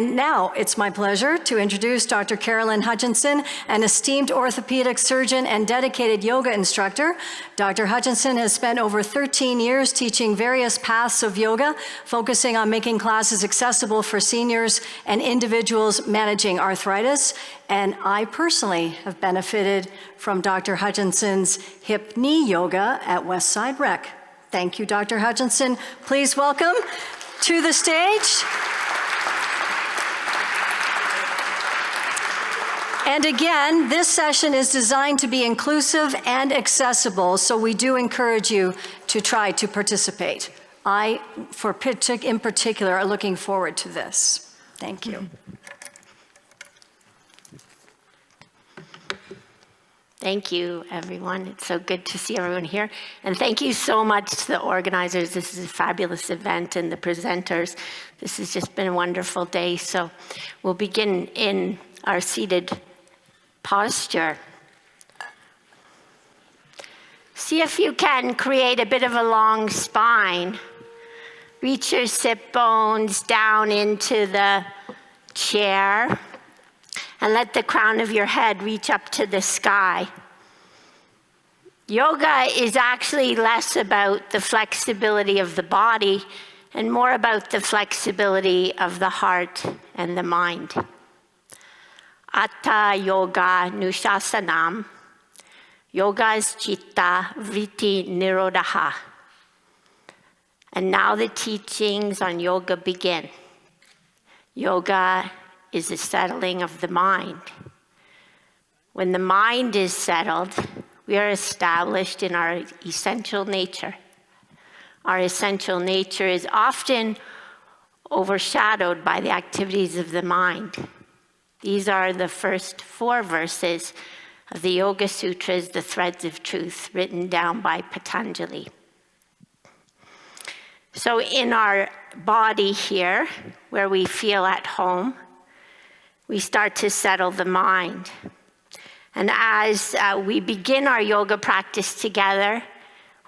Now, it's my pleasure to introduce Dr. Carolyn Hutchison, an esteemed orthopedic surgeon and dedicated yoga instructor. Dr. Hutchison has spent over 13 years teaching various paths of yoga, focusing on making classes accessible for seniors and individuals managing arthritis. And I personally have benefited from Dr. Hutchison's hip knee yoga at Westside Rec. Thank you, Dr. Hutchison. Please welcome to the stage. And again, this session is designed to be inclusive and accessible, so we do encourage you to try to participate. I, in particular, are looking forward to this. Thank you. Thank you, everyone. It's so good to see everyone here. And thank you so much to the organizers. This is a fabulous event, and the presenters. This has just been a wonderful day. So we'll begin in our seated posture. See if you can create a bit of a long spine. Reach your sit bones down into the chair and let the crown of your head reach up to the sky. Yoga is actually less about the flexibility of the body and more about the flexibility of the heart and the mind. Atta yoga nushasanam, yoga's chitta vritti nirodha. And now the teachings on yoga begin. Yoga is a settling of the mind. When the mind is settled, we are established in our essential nature. Our essential nature is often overshadowed by the activities of the mind. These are the first 4 verses of the Yoga Sutras, the Threads of Truth, written down by Patanjali. So in our body here, where we feel at home, we start to settle the mind. And as we begin our yoga practice together,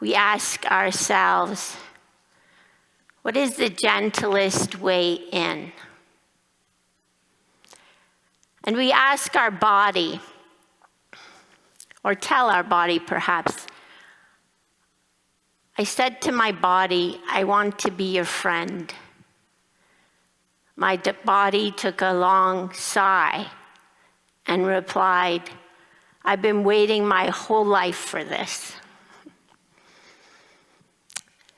we ask ourselves, what is the gentlest way in? And we ask our body, or tell our body perhaps, I said to my body, I want to be your friend. My body took a long sigh and replied, I've been waiting my whole life for this.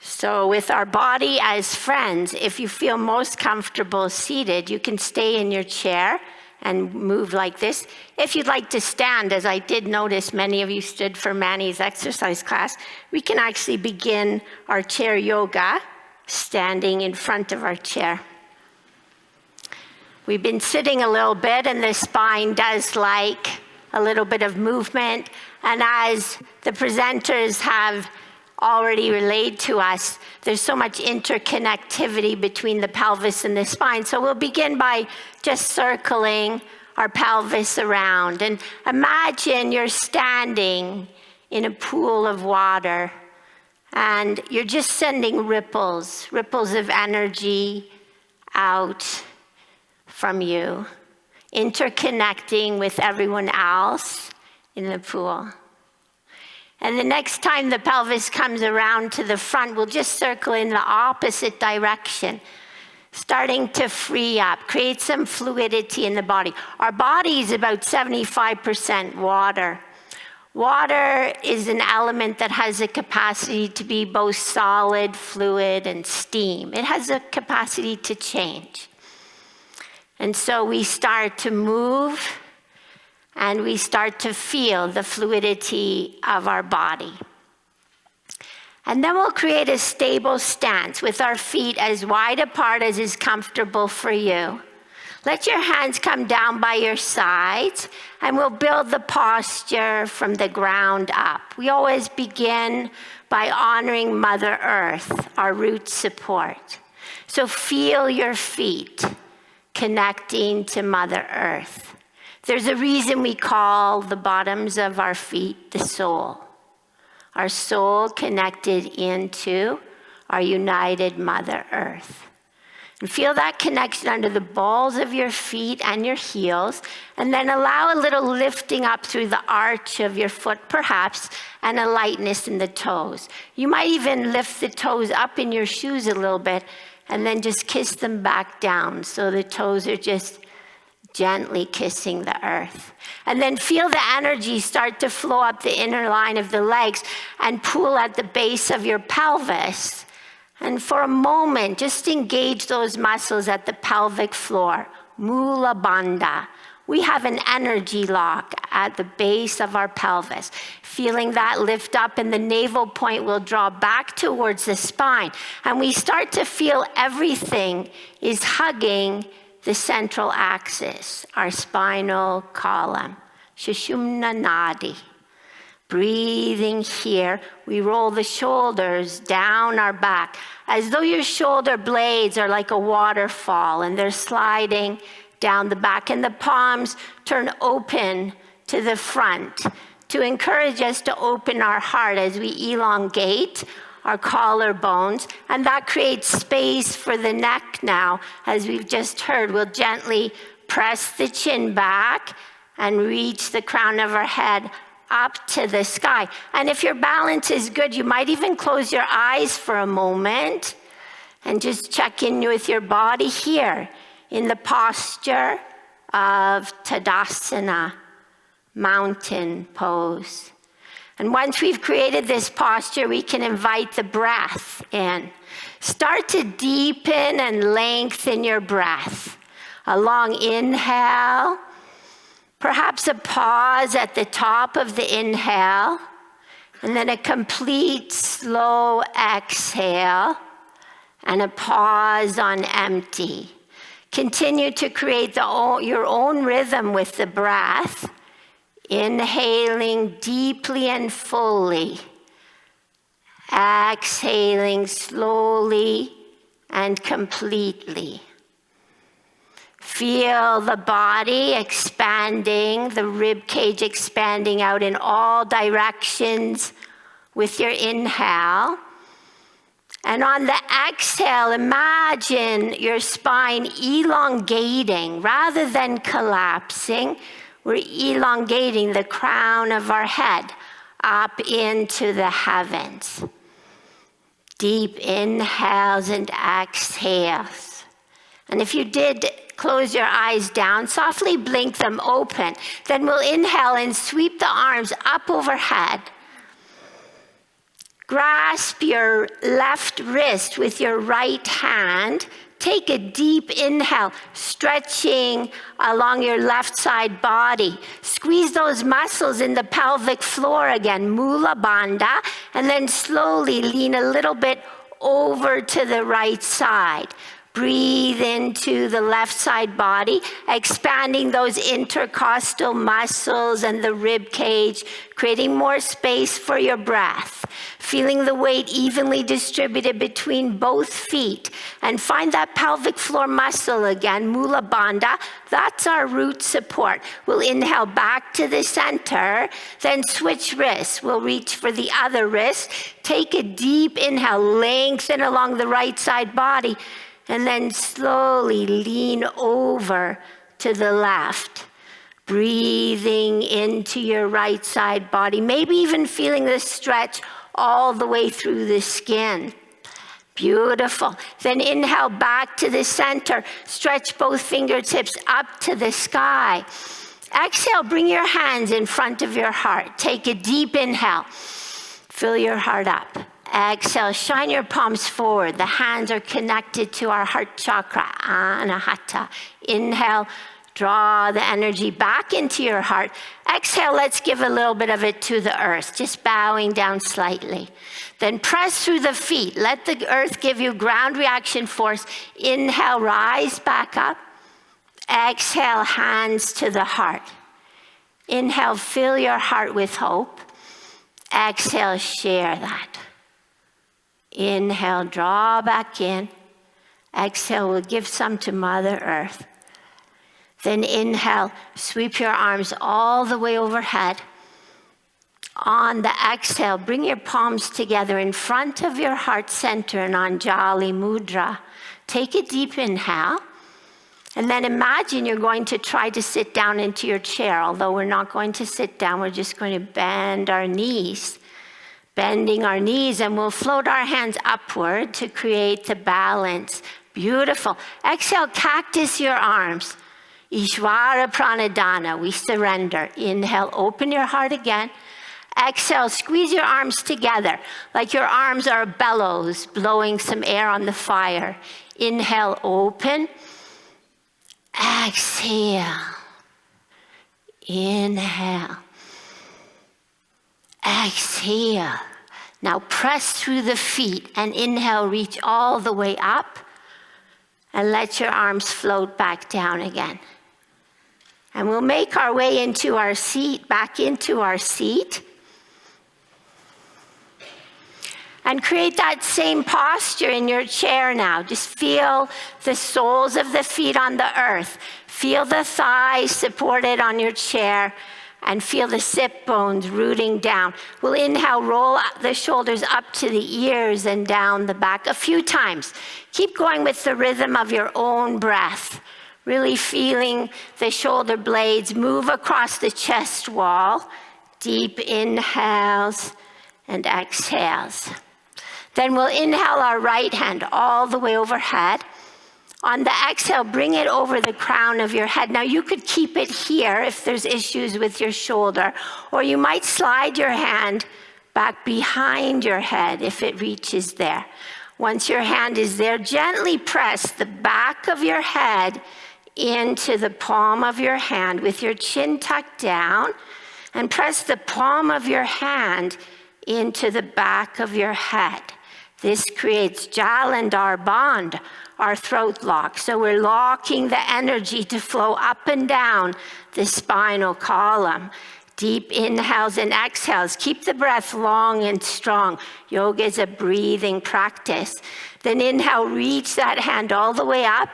So with our body as friends, if you feel most comfortable seated, you can stay in your chair and move like this. If you'd like to stand, as I did notice many of you stood for Manny's exercise class, we can actually begin our chair yoga standing in front of our chair. We've been sitting a little bit, and the spine does like a little bit of movement. And as the presenters have already relayed to us, there's so much interconnectivity between the pelvis and the spine. So we'll begin by just circling our pelvis around. And imagine you're standing in a pool of water, and you're just sending ripples of energy out from you, interconnecting with everyone else in the pool. And the next time the pelvis comes around to the front, we'll just circle in the opposite direction, starting to free up, create some fluidity in the body. Our body is about 75% water. Water is an element that has a capacity to be both solid, fluid, and steam. It has a capacity to change. And so we start to move, and we start to feel the fluidity of our body. And then we'll create a stable stance with our feet as wide apart as is comfortable for you. Let your hands come down by your sides, and we'll build the posture from the ground up. We always begin by honoring Mother Earth, our root support. So feel your feet connecting to Mother Earth. There's a reason we call the bottoms of our feet the soul. Our soul connected into our united Mother Earth. And feel that connection under the balls of your feet and your heels, and then allow a little lifting up through the arch of your foot perhaps, and a lightness in the toes. You might even lift the toes up in your shoes a little bit, and then just kiss them back down so the toes are just gently kissing the earth. And then feel the energy start to flow up the inner line of the legs and pool at the base of your pelvis. And for a moment, just engage those muscles at the pelvic floor, Mula Bandha. We have an energy lock at the base of our pelvis. Feeling that lift up, and the navel point will draw back towards the spine. And we start to feel everything is hugging the central axis, our spinal column, Sushumna Nadi. Breathing here, we roll the shoulders down our back, as though your shoulder blades are like a waterfall and they're sliding down the back, and the palms turn open to the front to encourage us to open our heart as we elongate our collarbones, and that creates space for the neck now. As we've just heard, we'll gently press the chin back and reach the crown of our head up to the sky. And if your balance is good, you might even close your eyes for a moment and just check in with your body here in the posture of Tadasana, mountain pose. And once we've created this posture, we can invite the breath in. Start to deepen and lengthen your breath. A long inhale, perhaps a pause at the top of the inhale, and then a complete slow exhale, and a pause on empty. Continue to create your own rhythm with the breath, inhaling deeply and fully, exhaling slowly and completely. Feel the body expanding, the rib cage expanding out in all directions with your inhale. And on the exhale, imagine your spine elongating rather than collapsing. We're elongating the crown of our head up into the heavens. Deep inhales and exhales. And if you did close your eyes down, softly blink them open. Then we'll inhale and sweep the arms up overhead. Grasp your left wrist with your right hand. Take a deep inhale, stretching along your left side body. Squeeze those muscles in the pelvic floor again, Mula Bandha, and then slowly lean a little bit over to the right side. Breathe into the left side body, expanding those intercostal muscles and the rib cage, creating more space for your breath. Feeling the weight evenly distributed between both feet. And find that pelvic floor muscle again, Mula Bandha. That's our root support. We'll inhale back to the center, then switch wrists. We'll reach for the other wrist. Take a deep inhale, lengthen along the right side body, and then slowly lean over to the left. Breathing into your right side body, maybe even feeling the stretch all the way through the skin. Beautiful. Then inhale back to the center. Stretch both fingertips up to the sky. Exhale, bring your hands in front of your heart. Take a deep inhale. Fill your heart up. Exhale, shine your palms forward. The hands are connected to our heart chakra, Anahata. Inhale, draw the energy back into your heart. Exhale, let's give a little bit of it to the earth, just bowing down slightly. Then press through the feet. Let the earth give you ground reaction force. Inhale, rise back up. Exhale, hands to the heart. Inhale, fill your heart with hope. Exhale, share that. Inhale, draw back in. Exhale, we'll give some to Mother Earth. Then inhale, sweep your arms all the way overhead. On the exhale, bring your palms together in front of your heart center in Anjali Mudra. Take a deep inhale. And then imagine you're going to try to sit down into your chair. Although we're not going to sit down, we're just going to bend our knees. Bending our knees, and we'll float our hands upward to create the balance. Beautiful. Exhale, cactus your arms. Ishvara Pranadhana, we surrender. Inhale, open your heart again. Exhale, squeeze your arms together like your arms are bellows blowing some air on the fire. Inhale, open. Exhale. Inhale. Exhale. Now press through the feet and inhale, reach all the way up and let your arms float back down again. And we'll make our way into our seat, back into our seat. And create that same posture in your chair now. Just feel the soles of the feet on the earth. Feel the thighs supported on your chair and feel the sit bones rooting down. We'll inhale, roll the shoulders up to the ears and down the back a few times. Keep going with the rhythm of your own breath. Really feeling the shoulder blades move across the chest wall. Deep inhales and exhales. Then we'll inhale our right hand all the way overhead. On the exhale, bring it over the crown of your head. Now you could keep it here if there's issues with your shoulder, or you might slide your hand back behind your head if it reaches there. Once your hand is there, gently press the back of your head into the palm of your hand with your chin tucked down, and press the palm of your hand into the back of your head. This creates Jalandhar bond, our throat lock. So we're locking the energy to flow up and down the spinal column. Deep inhales and exhales. Keep the breath long and strong. Yoga is a breathing practice. Then inhale, reach that hand all the way up.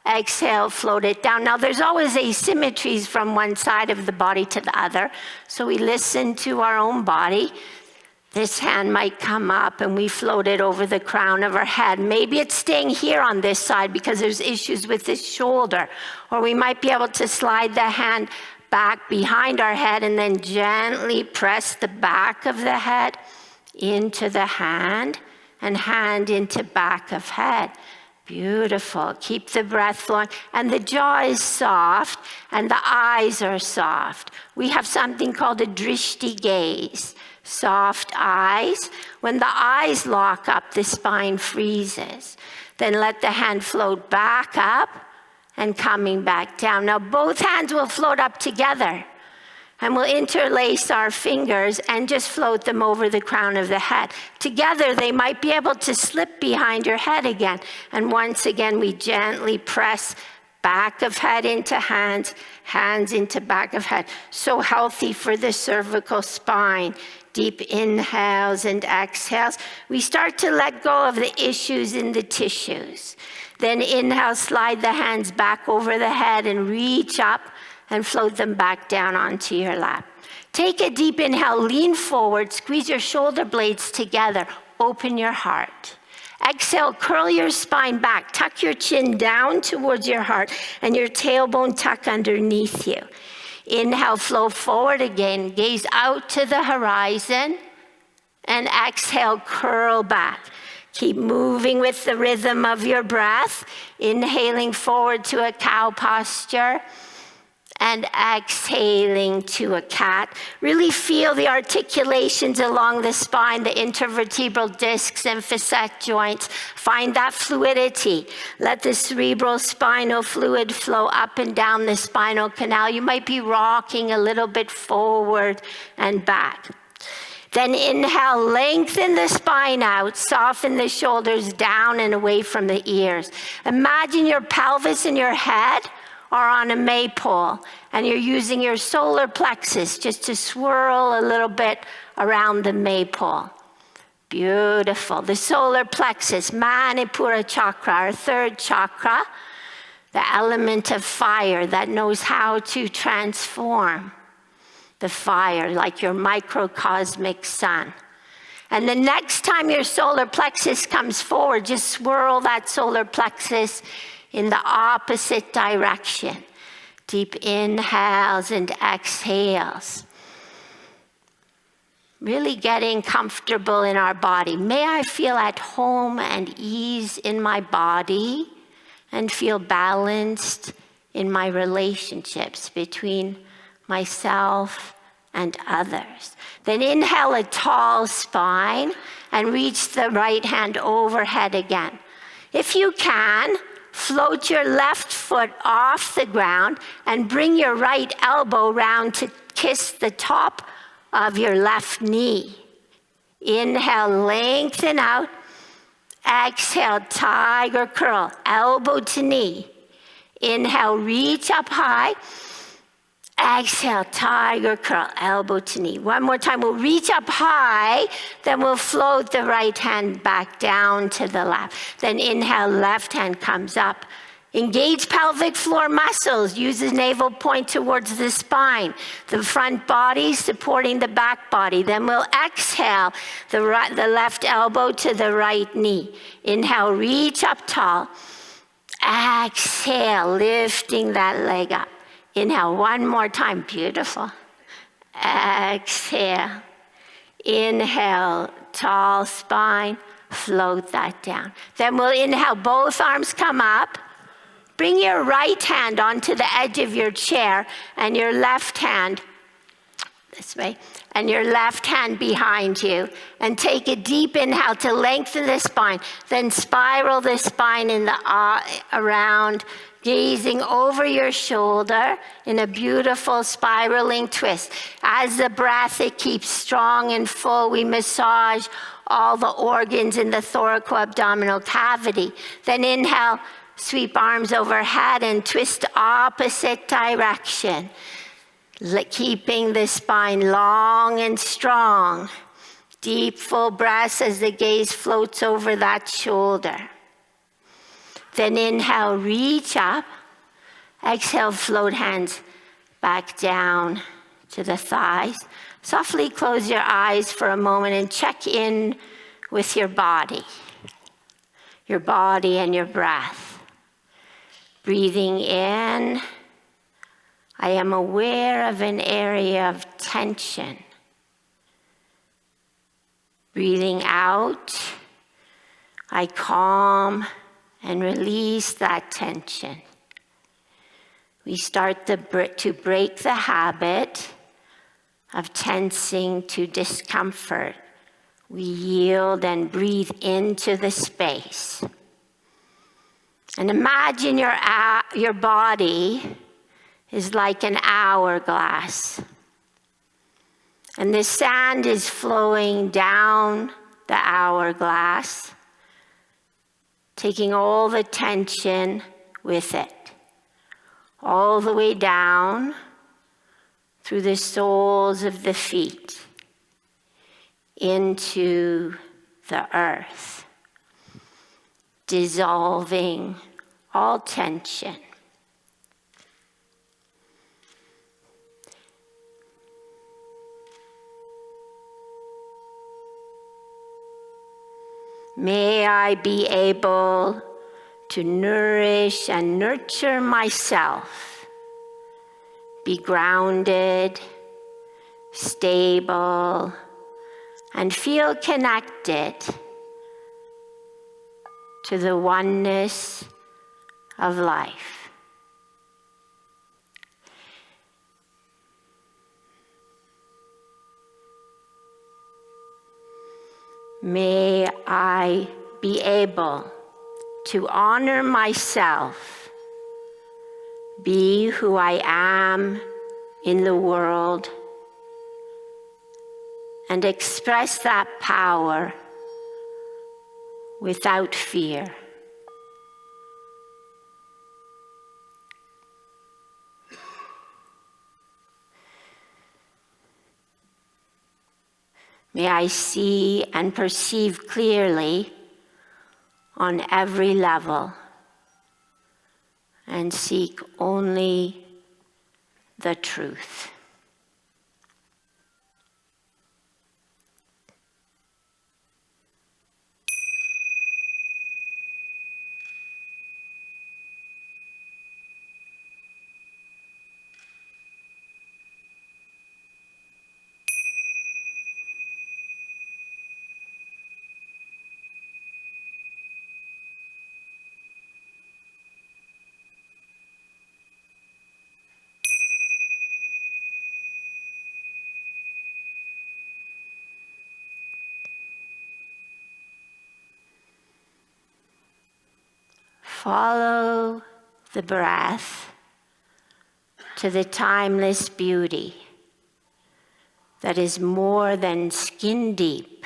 Exhale, float it down. Now there's always asymmetries from one side of the body to the other. So we listen to our own body. This hand might come up and we float it over the crown of our head. Maybe it's staying here on this side because there's issues with this shoulder. Or we might be able to slide the hand back behind our head and then gently press the back of the head into the hand and hand into back of head. Beautiful. Keep the breath flowing. And the jaw is soft and the eyes are soft. We have something called a drishti gaze. Soft eyes. When the eyes lock up, the spine freezes. Then let the hand float back up and coming back down. Now both hands will float up together. And we'll interlace our fingers and just float them over the crown of the head. Together, they might be able to slip behind your head again. And once again, we gently press back of head into hands, hands into back of head. So healthy for the cervical spine. Deep inhales and exhales. We start to let go of the issues in the tissues. Then inhale, slide the hands back over the head and reach up and float them back down onto your lap. Take a deep inhale, lean forward, squeeze your shoulder blades together, open your heart. Exhale, curl your spine back, tuck your chin down towards your heart and your tailbone tuck underneath you. Inhale, flow forward again, gaze out to the horizon, and exhale, curl back. Keep moving with the rhythm of your breath, inhaling forward to a cow posture, and exhaling to a cat. Really feel the articulations along the spine, the intervertebral discs and facet joints. Find that fluidity. Let the cerebral spinal fluid flow up and down the spinal canal. You might be rocking a little bit forward and back. Then inhale, lengthen the spine out, soften the shoulders down and away from the ears. Imagine your pelvis and your head are on a maypole, and you're using your solar plexus just to swirl a little bit around the maypole. Beautiful. The solar plexus, Manipura chakra, our third chakra, the element of fire that knows how to transform the fire, like your microcosmic sun. And the next time your solar plexus comes forward, just swirl that solar plexus in the opposite direction. Deep inhales and exhales. Really getting comfortable in our body. May I feel at home and ease in my body and feel balanced in my relationships between myself and others. Then inhale a tall spine and reach the right hand overhead again. If you can, float your left foot off the ground and bring your right elbow round to kiss the top of your left knee. Inhale, lengthen out. Exhale, tiger curl, elbow to knee. Inhale, reach up high. Exhale, tiger curl, elbow to knee. One more time, we'll reach up high, then we'll float the right hand back down to the left. Then inhale, left hand comes up. Engage pelvic floor muscles. Use the navel point towards the spine. The front body supporting the back body. Then we'll exhale the left elbow to the right knee. Inhale, reach up tall. Exhale, lifting that leg up. Inhale, one more time. Beautiful. Exhale. Inhale, tall spine. Float that down. Then we'll inhale, both arms come up. Bring your right hand onto the edge of your chair and your left hand this way, and your left hand behind you. And take a deep inhale to lengthen the spine. Then spiral the spine in the around, gazing over your shoulder in a beautiful spiraling twist. As the breath, it keeps strong and full. We massage all the organs in the thoracoabdominal cavity. Then inhale, sweep arms overhead and twist opposite direction. Keeping the spine long and strong. Deep, full breaths as the gaze floats over that shoulder. Then inhale, reach up. Exhale, float hands back down to the thighs. Softly close your eyes for a moment and check in with your body and your breath. Breathing in, I am aware of an area of tension. Breathing out, I calm and release that tension. We start to break the habit of tensing to discomfort. We yield and breathe into the space. And imagine your body is like an hourglass. And the sand is flowing down the hourglass, taking all the tension with it, all the way down through the soles of the feet into the earth, dissolving all tension. May I be able to nourish and nurture myself, be grounded, stable, and feel connected to the oneness of life. May I be able to honor myself, be who I am in the world, and express that power without fear. May I see and perceive clearly on every level and seek only the truth. Follow the breath to the timeless beauty that is more than skin deep.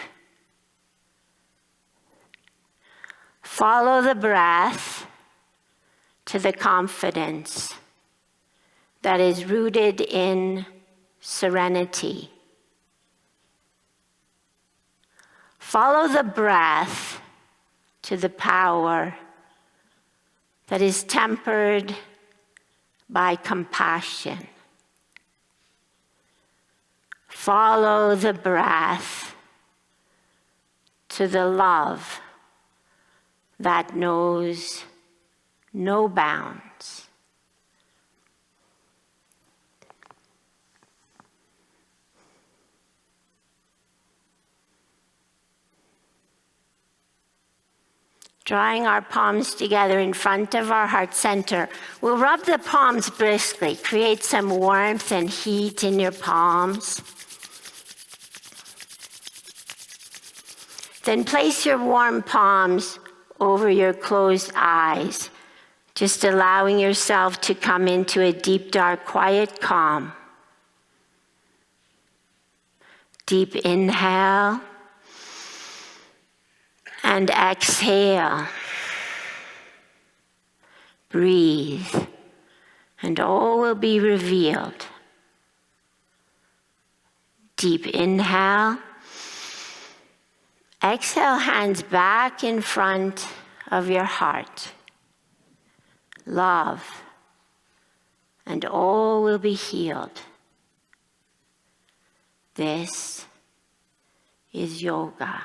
Follow the breath to the confidence that is rooted in serenity. Follow the breath to the power that is tempered by compassion. Follow the breath to the love that knows no bounds. Drawing our palms together in front of our heart center, we'll rub the palms briskly, create some warmth and heat in your palms. Then place your warm palms over your closed eyes, just allowing yourself to come into a deep, dark, quiet calm. Deep inhale and exhale. Breathe, and all will be revealed. Deep inhale. Exhale, hands back in front of your heart. Love, and all will be healed. This is yoga.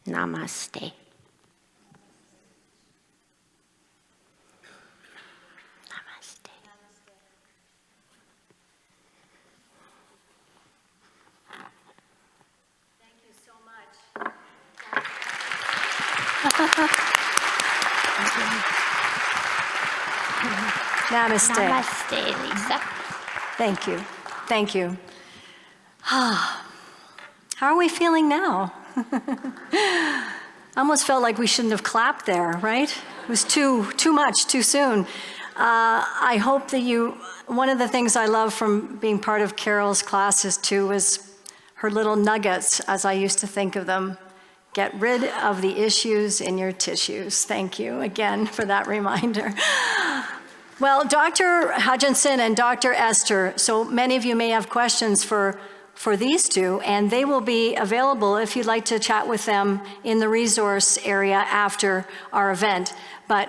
Namaste. Namaste. Thank you so much. Namaste. Namaste, Lisa. Thank you. Thank you. How are we feeling now? I almost felt like we shouldn't have clapped there, right? It was too much, too soon. I hope that one of the things I love from being part of Carol's classes too was her little nuggets, as I used to think of them. Get rid of the issues in your tissues. Thank you again for that reminder. Well, Dr. Hutchison and Dr. Esther, so many of you may have questions for these two, and they will be available if you'd like to chat with them in the resource area after our event. But